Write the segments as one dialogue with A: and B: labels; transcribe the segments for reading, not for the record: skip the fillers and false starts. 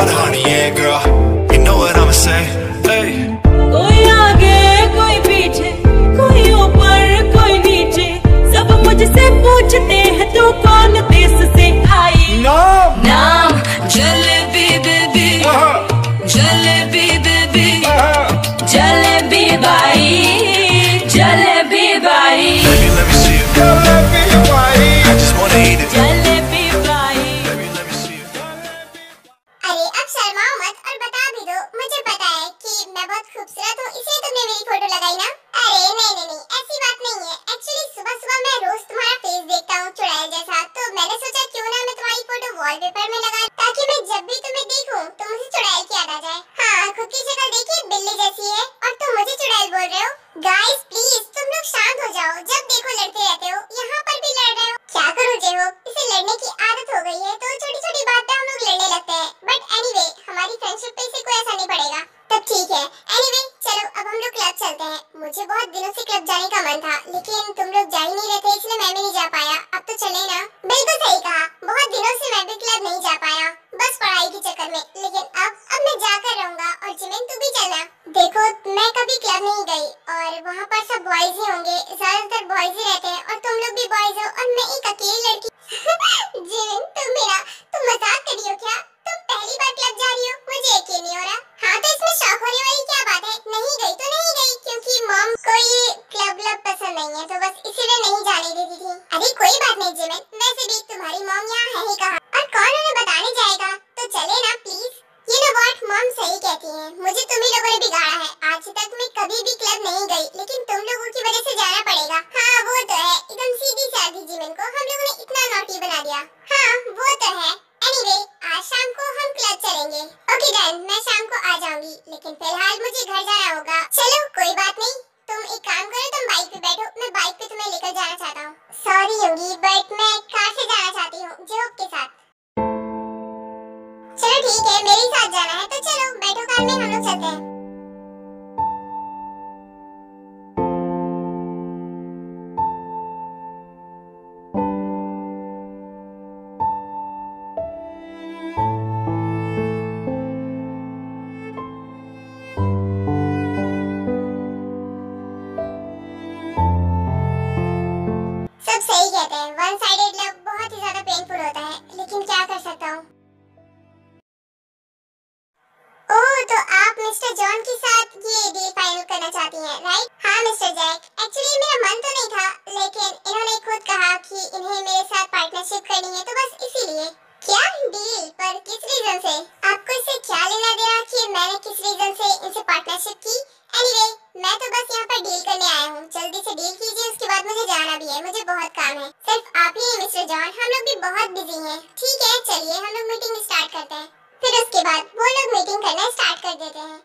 A: honey, yeah, girl. You know what I'ma say? Hey.
B: कोई आगे कोई पीछे, कोई ऊपर कोई नीचे, सब मुझसे पूछते हैं तू कौन देश से आई। नाम jalebi baby, jalebi baby, jalebi by, jalebi by.
A: Baby, let me see you. Jalebi baई. I just wanna eat it.
B: Jalebi by.
A: Baby, let me see you.
C: अरे अब शर्माओ मत और बता भी दो, मुझे पता है कि मैं बहुत खूबसूरत हूँ, इसलिए तुमने मेरी फोटो लगाई ना। अरे नहीं, ऐसी बात नहीं है। एक्चुअली सुबह सुबह मैं रोज तुम्हारा फेस देखता हूँ चुड़ैल जैसा, तो मैंने सोचा क्यों ना मैं तुम्हारी फोटो वॉलपेपर में लगा, ताकि मैं जब भी तुम्हें देखूं तो मुझे चुड़ैल की याद आ जाए। हाँ, खुद की शक्ल देखिए बिल्ली जैसी है और तुम मुझे चुड़ैल बोल रहे हो। गाइस प्लीज तुम लोग शांत हो जाओ, जब देखो लड़ते रहते हो, यहाँ पर भी लड़ रहे हो। क्या करूँ जे हो, इसे लड़ने की आदत हो गई है, तो छोटी छोटी बात पे हम लोग लड़ने लगते हैं। बट एनीवे हमारी फ्रेंडशिप पे इसे कोई असर नहीं पड़ेगा, तब ठीक है। एनीवे चलो अब हम लोग क्लब चलते हैं। मुझे बहुत दिनों से क्लब जाने का मन था, लेकिन तुम लोग जा ही नहीं रहे थे, इसलिए मैं भी नहीं जा पाया। अब तो चले ना। बिल्कुल सही कहा, बहुत दिनों से मैं भी क्लब नहीं जा पाया, बस पढ़ाई के चक्कर में। लेकिन अब मैं जाकर रहूंगा। और जिमिन तू भी चलना। देखो मैं कभी क्लब नहीं गई और वहाँ पर सब बॉयज ही होंगे, ज्यादातर बॉयज ही रहते हैं, और तुम लोग भी बॉयज हो और मैं एक अकेली लड़की। जिमिन तुम मजाक कर रही हो क्या? तुम पहली बार क्लब जा रही हो, मुझे यकीन नहीं हो रहा। हाँ तो इसमें शौक होने वाली क्या बात है? नहीं गई तो नहीं गई, क्योंकि मॉम को ये क्लब पसंद नहीं है, तो बस इसीलिए नहीं जाने देती थी। अरे कोई बात नहीं जिमिन, वैसे भी तुम्हारी मॉम यहाँ है ही कहाँ, और कौन उन्हें बताने जाएगा? तो चले ना प्लीज। ये नो व्हाट, मॉम सही कहती है, मुझे तुम ही लोगों ने बिगाड़ा है। आज तक मैं कभी भी क्लब नहीं गई, लेकिन तुम लोगों की वजह से जाना पड़ेगा। हाँ वो तो है, एकदम सीधी सादी जिमिन को हम लोगों ने इतना नॉटी बना दिया। हाँ वो तो है। एनीवे आज शाम को हम क्लब चलेंगे। ओके डन, मैं शाम को आ जाऊंगी, लेकिन फिलहाल मुझे घर जाना होगा। चलो कोई बात नहीं, तुम एक काम करो, तुम बाइक पे बैठो, मैं बाइक पे तुम्हें लेकर जाना चाहता हूँ। सॉरी योगी, बट मैं कार से जाना चाहती हूँ, जोक के साथ। चलो ठीक है, मेरे साथ जाना है, तो चलो बैठो कार में, हम लोग चलते हैं। सब सही कहते हैं, वन साइडेड लव बहुत ही ज्यादा पेनफुल होता है, लेकिन क्या कर सकता हूँ। ओह तो आप मिस्टर जॉन के साथ ये डील फाइनल करना चाहती हैं, राइट? हाँ मिस्टर जैक, एक्चुअली मेरा मन तो नहीं था, लेकिन इन्होंने खुद कहा कि इन्हें मेरे साथ पार्टनरशिप करनी है, तो बस इसीलिए। क्या डील? पर किस रीजन से? आपको इससे क्या लेना देना कि मैंने किस रीजन से इनसे पार्टनरशिप की? एनीवे मैं तो बस यहाँ पर डील करने आया हूँ, जल्दी से डील कीजिए, उसके बाद मुझे जाना भी है, मुझे बहुत काम है। सिर्फ आप ही मिस्टर जॉन, हम लोग भी बहुत बिजी हैं। ठीक है चलिए हम लोग मीटिंग स्टार्ट करते हैं, फिर उसके बाद वो लोग मीटिंग करना स्टार्ट कर देते हैं।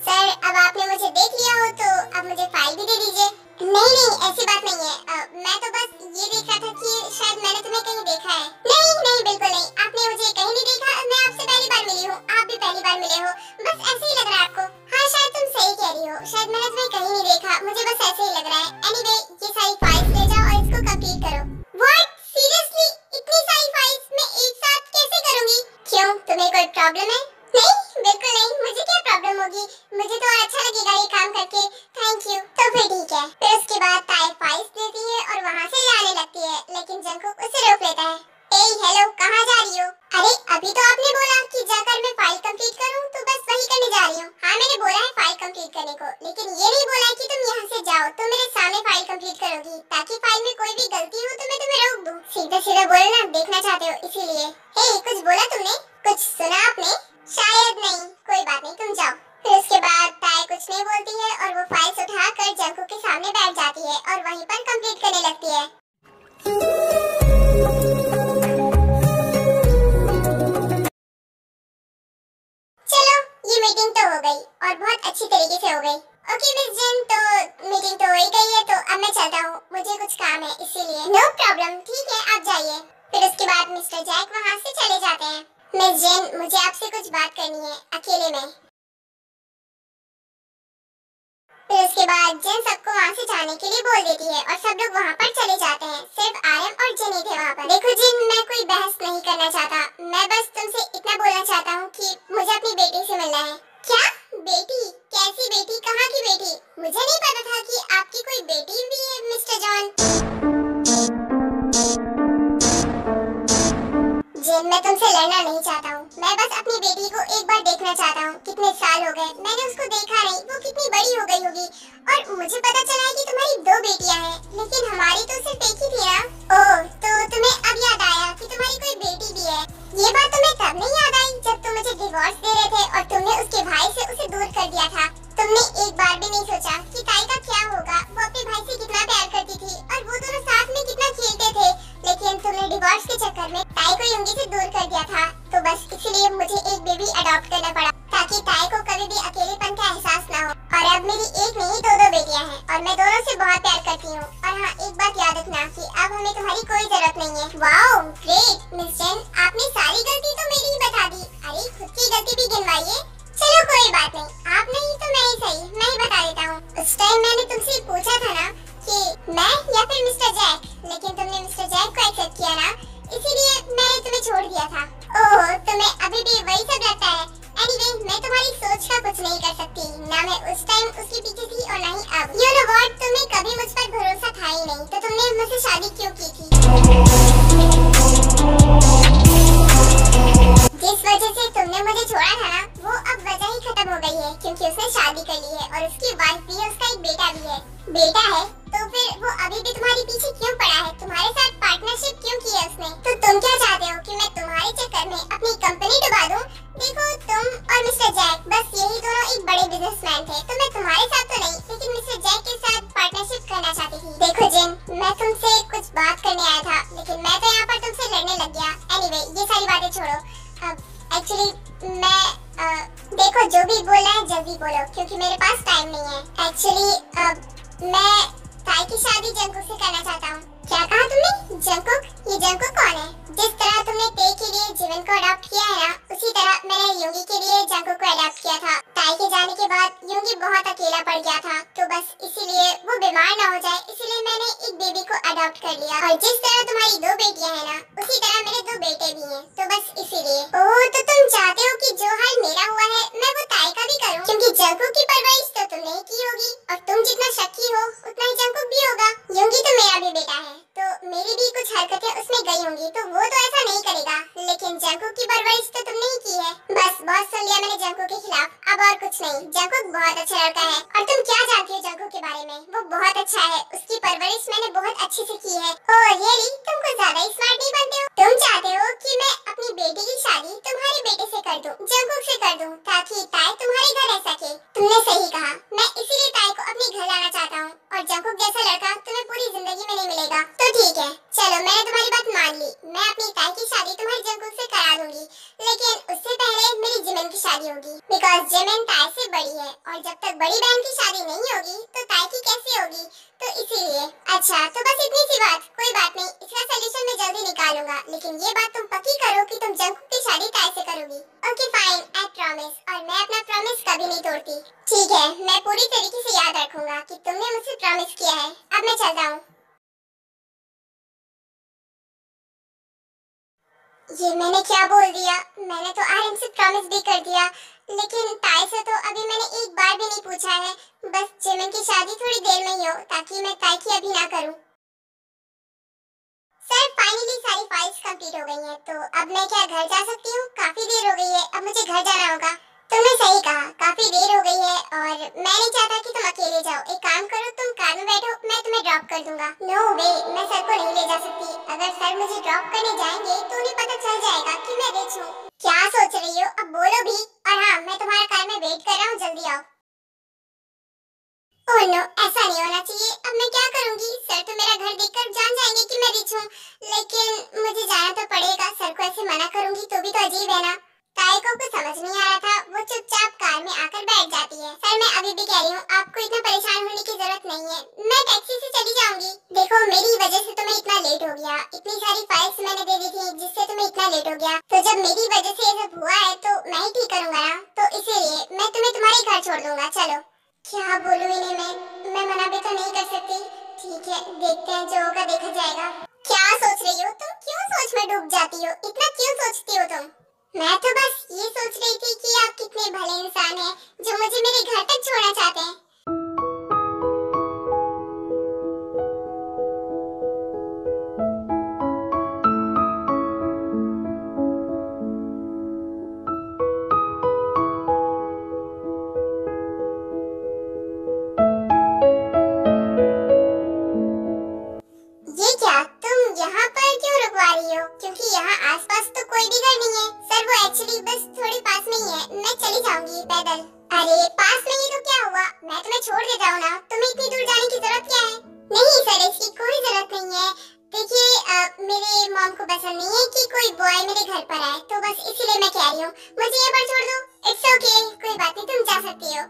C: सर अब आपने मुझे देख लिया हो तो अब मुझे फाइल भी दे दीजिए। नहीं ऐसी बात नहीं है, मैं तो बस ये देख रहा था कि शायद मैंने तुम्हें कहीं देखा है। नहीं बिल्कुल नहीं, आपने मुझे कहीं नहीं देखा, मैं आपसे पहली बार मिली हूँ, आप भी पहली बार मिले हो, बस ऐसे ही लग रहा है आपको। हाँ शायद तुम सही कह रही हो, शायद मैंने तुम्हें कहीं नहीं देखा, मुझे बस ऐसे ही लग रहा है। एनीवे ये सारी फाइल्स ले जाओ और इसको कंप्लीट करो। व्हाट? सीरियसली इतनी सारी फाइल्स मैं एक साथ कैसे करूंगी? क्यों तुम्हें कोई प्रॉब्लम है? नहीं बिल्कुल नहीं, मुझे क्या प्रॉब्लम होगी, मुझे तो और अच्छा लगेगा ये काम करके। Thank you. तो फिर ठीक है। फिर उसके बाद ताई फाइल्स देती है और वहाँ से जाने लगती है, लेकिन जंगकुक उसे रोक लेता है। ए हेलो, कहाँ जा रही हो? अरे अभी तो आपने बोला कि जाकर मैं फाइल कंप्लीट करूँ, तो बस वही करने जा रही हूँ। हाँ मैंने बोला है फाइल कंप्लीट करने को, लेकिन ये नहीं बोला कि तुम यहाँ से जाओ तो मेरे सामने फाइल कंप्लीट करोगी, ताकि फाइल में कोई भी गलती हो तो मैं तुम्हें रोक दूँ। सीधा सीधा बोलो ना, देखना चाहते हो इसीलिए। हे कुछ बोला तुमने? कुछ सुना आपने? शायद नहीं, कोई बात नहीं तुम जाओ। फिर उसके बाद ताई कुछ नहीं बोलती है और वो फाइल्स उठाकर जंगकुक के सामने बैठ जाती है और वहीं पर कंप्लीट करने लगती है। चलो ये मीटिंग तो हो गई और बहुत अच्छी तरीके से हो गई। ओके मिस जिन, तो मीटिंग तो हो ही गई है, तो अब मैं चलता हूँ, मुझे कुछ काम है इसीलिए। नो प्रॉब्लम, ठीक है आप जाइए। फिर उसके बाद मिस्टर जैक वहाँ से चले जाते हैं। मिस जिन मुझे आपसे कुछ बात करनी है अकेले में। फिर उसके बाद जिन सबको वहाँ से जाने के लिए बोल देती है और सब लोग वहाँ पर चले जाते हैं, सिर्फ आर्यन और नहीं थे वहाँ पर। देखो जिन, मैं कोई बहस नहीं करना चाहता, मैं बस तुमसे इतना बोलना चाहता हूँ कि मुझे अपनी बेटी से मिलना है। क्या बेटी? कैसी बेटी? कहाँ की बेटी? मुझे नहीं पता था कि आपकी कोई बेटी भी है मिस्टर जॉन। जिन, मैं तुमसे लड़ना नहीं चाहता हूँ, मैं बस अपनी बेटी को एक बार देखना चाहता हूँ। कितने साल हो गए मैंने उसको देखा नहीं, वो कितनी बड़ी हो गई होगी। और मुझे पता चला है कि तुम्हारी 2 बेटियां हैं, लेकिन हमारी तो सिर्फ एक ही थी ना। ओह, तो तुम्हें अब याद आया कि तुम्हारी कोई बेटी भी है। ये बात तुम्हें तब नहीं याद आई जब तुम मुझे डिवोर्स दे रहे थे और तुमने उसके भाई से उसे दूर कर दिया था। तुमने एक बार भी नहीं सोचा कि ताई का क्या होगा। वो अपने भाई से कितना प्यार करती थी और वो दोनों साथ में कितना खेलते थे, लेकिन तुमने डिवोर्स के चक्कर में ताई को युंगी से दूर कर दिया था। तो बस इसलिए मुझे एक बेबी अडॉप्ट करना पड़ा, ताकि ताई को कभी भी अकेलेपन का एहसास ना हो। और अब मेरी एक नहीं 2 बेटियां हैं और मैं दोनों से बहुत प्यार करती हूँ। और हाँ, एक बात याद रखना कि अब हमें तुम्हारी कोई जरूरत नहीं है। वाओ, ग्रेट मिस जेन, आपने सारी गलती तो मेरी ही बता दी। अरे खुद की गलती भी गिनवाइए। चलो कोई बात नहीं, आप नहीं तो मैं ही सही, मैं ही बता देता हूँ। उस टाइम मैंने तुमसे पूछा था ना कि मैं या फिर मिस्टर जैक, लेकिन तुमने मिस्टर जैक को एक्सेप्ट किया ना, इसीलिए मैंने तुम्हें छोड़ दिया था। ओह, तुम्हें अभी भी वही सब लगता है। एनीवे, मैं तुम्हारी सोच का कुछ नहीं कर सकती, ना मैं उस टाइम उसके पीछे थी और ना ही अब। यू नो व्हाट, तुम्हें कभी मुझ पर भरोसा था ही नहीं, तो तुमने मुझसे शादी क्यों की थी? जिस वजह से तुमने मुझे छोड़ा था ना, वो अब वजह ही खत्म हो गई है, क्योंकि उसने शादी कर ली है और उसकी वाइफ भी है, उसका एक बेटा भी है। बेटा है तो फिर वो अभी भी तुम्हारे पीछे क्यों पड़ा है? तुम्हारे साथ पार्टनरशिप क्यों की है उसने? तो तुम क्या चाहते हो कि मैं तुम्हारे चक्कर में अपनी कंपनी डुबा दूं? देखो, तुम और मिस्टर जैक बस यही दोनों एक बड़े बिजनेसमैन थे, तो मैं तुम्हारे साथ तो नहीं, लेकिन मिस्टर जैक के साथ पार्टनरशिप करना चाहती थी। देखो जिन, मैं तुमसे कुछ बात करने आया था, लेकिन मैं तो यहाँ पर तुमसे लड़ने लग गया। एनीवे, ये सारी बातें छोड़ो। अब एक्चुअली मैं देखो, जो भी बोलना है जल्दी बोलो, क्योंकि मेरे पास टाइम नहीं है। एक्चुअली मैं ताई की शादी जंकुक से करना चाहता हूँ। क्या कहा तुमने? जंकुक? ये जंकुक कौन है? जिस तरह तुमने ते के लिए जीवन को अडॉप्ट किया है ना, उसी तरह मैंने युंगी के लिए जंकुक को अडॉप्ट किया था। ताई के जाने के बाद युंगी बहुत अकेला पड़ गया था, तो बस इसीलिए वो बीमार ना हो जाए, इसीलिए मैंने एक बेबी को अडॉप्ट कर लिया। और जिस तरह तुम्हारी 2 बेटियां हैं ना, उसी तरह मेरे 2 बेटे भी हैं, तो बस इसीलिए। ओह, तो तुम चाहते हो कि जो हाल मेरा हुआ है मैं वो ताई का भी करूं, क्योंकि जंकुक की परवरिश तो तुमने ही की होगी और तुम जितना शक्की हो उतना ही जंकुक भी होगा। युंगी तो मेरा भी बेटा है, तो मेरी भी कुछ हरकतें उसमें गई होंगी, तो वो तो ऐसा नहीं करेगा, लेकिन जंकुक की परवरिश तो तुमने ही की है। बस बहुत सुन लिया मैंने जंकुक के खिलाफ, अब और कुछ नहीं। जंकुक बहुत अच्छा लड़का है। और तुम क्या जानती हो जंकुक के बारे में? वो बहुत अच्छा है, उसकी परवरिश मैंने बहुत अच्छे से की है। Oh really? तुम कुछ ज्यादा ही स्मार्ट नहीं बनते हो? तुम चाहते हो कि मैं अपनी बेटी की शादी तुम्हारे बेटे से कर दूं, जंकुक से कर दूं, ताकि ताई तुम्हारे घर रह सके। तुमने सही कहा, मैं इसीलिए ताई को अपने घर लाना चाहता हूँ, और जंकुक जैसा लड़का तुम्हें पूरी जिंदगी में नहीं मिलेगा। तो ठीक है, चलो मैंने तुम्हारी बात मान ली, मैं अपनी ताई की शादी तुम्हारे जंकुक से करा दूंगी, लेकिन उससे पहले मेरी जिमिन की शादी होगी, बिकॉज जिमिन ताई से बड़ी है, और जब तक बड़ी बहन की शादी नहीं होगी तो ताई की कैसे होगी? तो इसीलिए। अच्छा, तो बस इतनी सी बात, कोई बात नहीं, इसका सलूशन मैं जल्दी निकालूंगा, लेकिन ये बात तुम पक्की करो कि तुम जंकुक की शादी ताई से करोगी। ओके फाइन, आई प्रॉमिस, और मैं अपना प्रॉमिस कभी नहीं तोड़ती। ठीक है, मैं पूरी तरीके से याद रखूंगा कि तुमने मुझसे प्रॉमिस किया है। अब मैं चलता हूँ। ये मैंने क्या बोल दिया? मैंने तो आर्यन से प्रॉमिस भी कर दिया, लेकिन ताई से तो अभी मैंने एक बार भी नहीं पूछा है। बस जिमिन की शादी थोड़ी देर में ही हो, ताकि मैं ताई की अभी ना करूं। सर फाइनली सारी फाइल्स कंप्लीट हो गई हैं, तो अब मैं क्या घर जा सकती हूँ? काफी देर हो गई है, अब मुझे घर जाना होगा। तुमने सही कहा, काफी देर हो गई है और मैं नहीं चाहता कि तुम अकेले जाओ। एक काम करो, तुम कार में बैठो, मैं तुम्हें ड्रॉप कर दूंगा। नो वे, मैं सर को नहीं ले जा सकती। अगर सर मुझे ड्रॉप करने जाएंगे तो उन्हें पता चल जाएगा कि मैं रिच हूँ। क्या सोच रही हो? अब बोलो भी। और हाँ, मैं तुम्हारा कार में वेट कर रहा हूँ, जल्दी आओ। ओह नो, ऐसा नहीं होना चाहिए। अब मैं क्या करूंगी? सर तो मेरा घर देखकर जान जाएंगे कि मैं रिच हूँ, लेकिन मुझे जाना तो पड़ेगा। सर को ऐसे मना करूंगी तो भी तो अजीब है ना। ताई को कुछ समझ नहीं आ रहा था, वो चुपचाप कार में आकर बैठ जाती है। सर मैं अभी भी कह रही हूँ, आपको इतना परेशान होने की जरूरत नहीं है, मैं टैक्सी से चली जाऊंगी। देखो मेरी वजह से तुम्हें इतना लेट हो गया, इतनी सारी फाइल्स मैंने दे दी थी जिससे तुम्हें इतना लेट हो गया, तो जब मेरी वजह से ये सब हुआ है तो मैं ही ठीक करूंगा ना, तो इसीलिए मैं तुम्हें तुम्हारे घर छोड़ दूंगा। चलो। क्या बोलूं इन्हें मैं मना भी तो नहीं कर सकती। ठीक है, देखते हैं, जो होगा देखा जाएगा। क्या सोच रही हो? जाती हो, इतना क्यों सोचती हो तुम? मैं तो बस ये सोच रही थी कि आप कितने भले इंसान हैं जो मुझे मेरे घर तक छोड़ना चाहते हैं। ये क्या, तुम यहाँ पर क्यों रुकवा रही हो? क्योंकि यहाँ आसपास तो कोई भी घर नहीं है सर, वो एक्चुअली बस थोड़ी पास में ही है, मैं चली जाऊंगी पैदल। अरे पास में ही तो क्या हुआ, मैं तुम्हें छोड़ के जाऊँ ना, तुम्हें इतनी दूर जाने की जरूरत क्या है? नहीं सर, इसकी कोई जरूरत नहीं है। देखिए मेरे मॉम को पसंद नहीं है कि कोई बॉय मेरे घर पर आए, तो बस इसीलिए मैं कह रही हूँ मुझे यहाँ पर छोड़ दो। इट्स ओके, कोई बात नहीं, तुम जा सकती हो।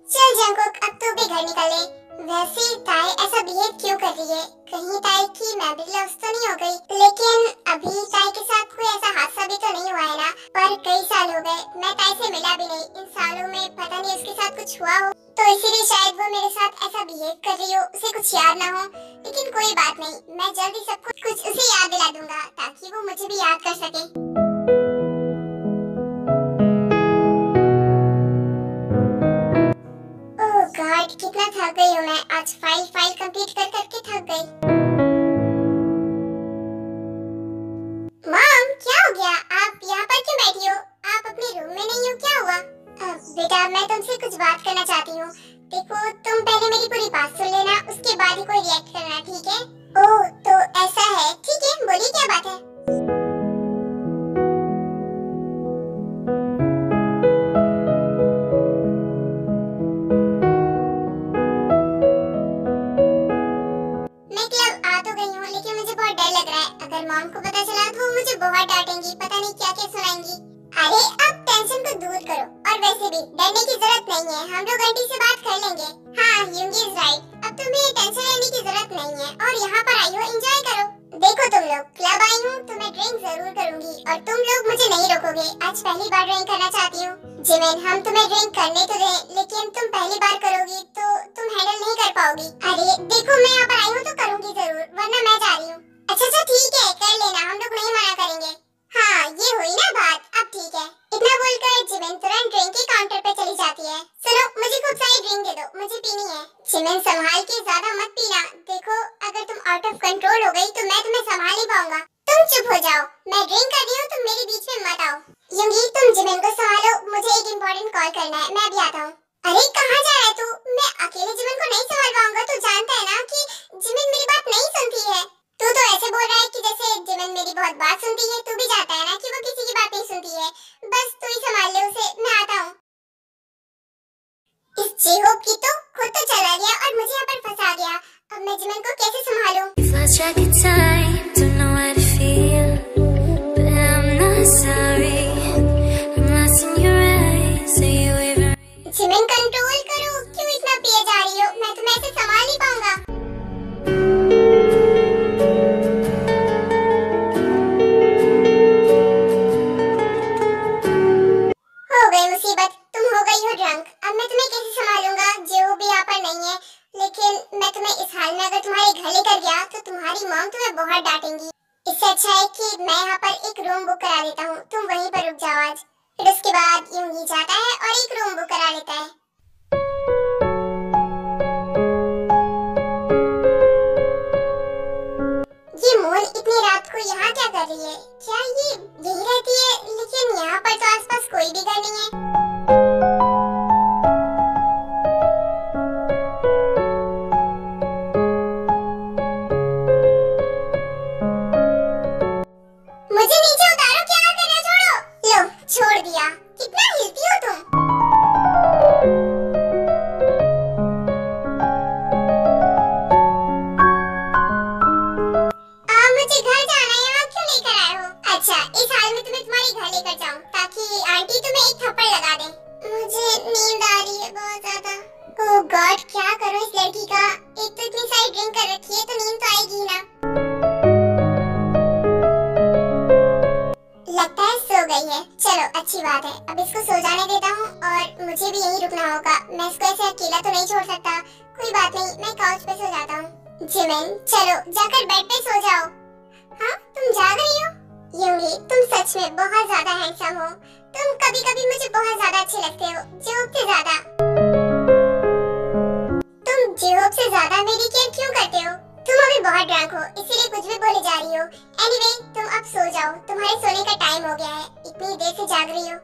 C: चल जंगकुक, अब तू भी घर निकल ले। वैसे ताई ऐसा बिहेव क्यों कर रही है? कहीं ताई की मेमोरी लॉस तो नहीं हो गई? लेकिन अभी ताई के साथ कोई ऐसा हादसा भी तो नहीं हुआ है ना? पर कई साल हो गए, मैं ताई से मिला भी नहीं। इन सालों में पता नहीं उसके साथ कुछ हुआ हो, तो इसीलिए शायद वो मेरे साथ ऐसा बिहेव कर रही हो, उसे कुछ याद ना हो। लेकिन कोई बात नहीं, मैं जल्दी सब कुछ उसे याद दिला दूंगा ताकि वो मुझे भी याद कर सके। गॉड, कितना थक गई हूँ मैं आज, फाइल कंप्लीट कर करके थक गई। मॉम, क्या हो गया? आप यहाँ पर क्यों बैठी हो? आप अपने रूम में नहीं हो, क्या हुआ? बेटा, मैं तुमसे कुछ बात करना चाहती हूँ। देखो, तुम पहले मेरी पूरी बात सुन लेना, उसके बाद ही कोई रिएक्ट करना, ठीक है? ओह, तो ऐसा है, ठीक है, बोलिए क्या बात है? मॉम को पता चला तो वो मुझे बहुत डांटेंगी, पता नहीं क्या क्या सुनाएंगी। अरे अब टेंशन को दूर करो, और वैसे भी डरने की जरूरत नहीं है, हम लोग आंटी से बात कर लेंगे। हाँ, यूंगी इज राइट, अब तुम्हें टेंशन लेने की जरूरत नहीं है, और यहाँ पर आई हो, एंजॉय करो। देखो तुम लोग, क्लब आई हूँ तो मैं ड्रिंक जरूर करूंगी, और तुम लोग मुझे नहीं रोकोगे। आज पहली बार ड्रिंक करना चाहती हूँ। जिमिन, हम तुम्हें ड्रिंक करने तो दें, लेकिन तुम पहली बार करोगी तो तुम हैंडल नहीं कर पाओगी। अरे देखो, मैं यहाँ पर आई हूँ तो करूंगी जरूर, वरना मैं जा रही हूँ। अच्छा ठीक है, कर लेना, हम लोग नहीं मना करेंगे। हाँ, ये हुई ना बात, अब ठीक है। इतना बोलकर जिमिन तुरंत ड्रिंक के काउंटर पे चली जाती है। सुनो, मुझे खूब सारी ड्रिंक दे दो, मुझे पीनी है। जिमिन, संभाल के, ज्यादा मत पीना। देखो, अगर तुम आउट ऑफ कंट्रोल हो गई तो मैं तुम्हें संभाल नहीं पाऊंगा। तुम चुप हो जाओ, मैं ड्रिंक कर रही हूँ, तुम मेरे बीच में मत आओ। यूंगी, तुम जिमिन को संभालो, मुझे एक इम्पोर्टेंट कॉल करना है, मैं अभी आता हूँ। अरे कहाँ जा रहा है तू? मैं अकेले जिमिन को नहीं संभाल पाऊंगा, तू जानता है ना कि जिमिन मेरी बात नहीं सुनती है। तू तो ऐसे बोल रहा है कि जैसे जिमिन मेरी बहुत बात सुनती है, तू भी जानता है ना कि वो किसी की बात नहीं सुनती है। बस तू ही संभाल ले उसे, मैं आता हूँ। इस जेहोप की तो खुद तो चला गया और मुझे यहाँ पर फंसा गया। अब मैं जिमिन को कैसे संभालूं? जिमिन, कंट्रोल करो, क्यों इतना पिए जा रही हो? मैं तुम्हें ऐसे संभाल नहीं पाऊंगा। मुसीबत, तुम हो गई हो ड्रंक। अब मैं तुम्हें कैसे संभालूंगा? जो भी यहाँ पर नहीं है, लेकिन मैं तुम्हें इस हाल में अगर तुम्हारे घर लेकर गया तो तुम्हारी मॉम तुम्हें बहुत डांटेंगी। इससे अच्छा है कि मैं यहाँ पर एक रूम बुक करा देता हूँ, तुम वहीं पर रुक जाओ आज। फिर उसके बाद यूंगी जाता है और एक रूम बुक करा लेता है। ये मोन इतनी रात को यहाँ क्या कर रही है? क्या ये यही रहती है? लेकिन यहाँ पर तो आसपास कोई भी घर नहीं है। मुझे नीचे उतारो, क्या कर रहे हो? छोड़ो। लो, छोड़ दिया। कितना हिलती हो तुम? मुझे घर जाना है, यहाँ क्यों लेकर आए हो? अच्छा, इस हाल में तुम्हें तुम्हारे घर लेकर जाऊँ ताकि आंटी तुम्हें एक थप्पड़ लगा दे। मुझे नींद आ रही है बहुत ज्यादा। ओह गॉड, क्या करूँ इस लड़की का? एक तो इतनी सारी ड्रिंक कर रखी है तो नींद तो आएगी ना। लगता है सो गई है। चलो अच्छी बात है, अब इसको सो जाने देता हूँ और मुझे भी यहीं रुकना होगा। मैं इसको ऐसे अकेला तो नहीं छोड़ सकता, कोई बात नहीं, मैं काउच पे सो जाता हूँ। जिमिन चलो जाकर बेड पे सो जाओ। हाँ तुम जाग रही हो? यूंगी तुम सच में बहुत ज्यादा हैंडसम हो। तुम कभी कभी मुझे बहुत ज्यादा अच्छे लगते हो, जोक से ज्यादा। तुम जोक से ज्यादा मेरी केयर क्यों करते हो? तुम अभी बहुत ड्रंक हो इसीलिए कुछ भी बोले जा रही हो। एनीवे तुम अब सो जाओ, तुम्हारे सोने का टाइम हो गया है, इतनी देर से जाग रही हो।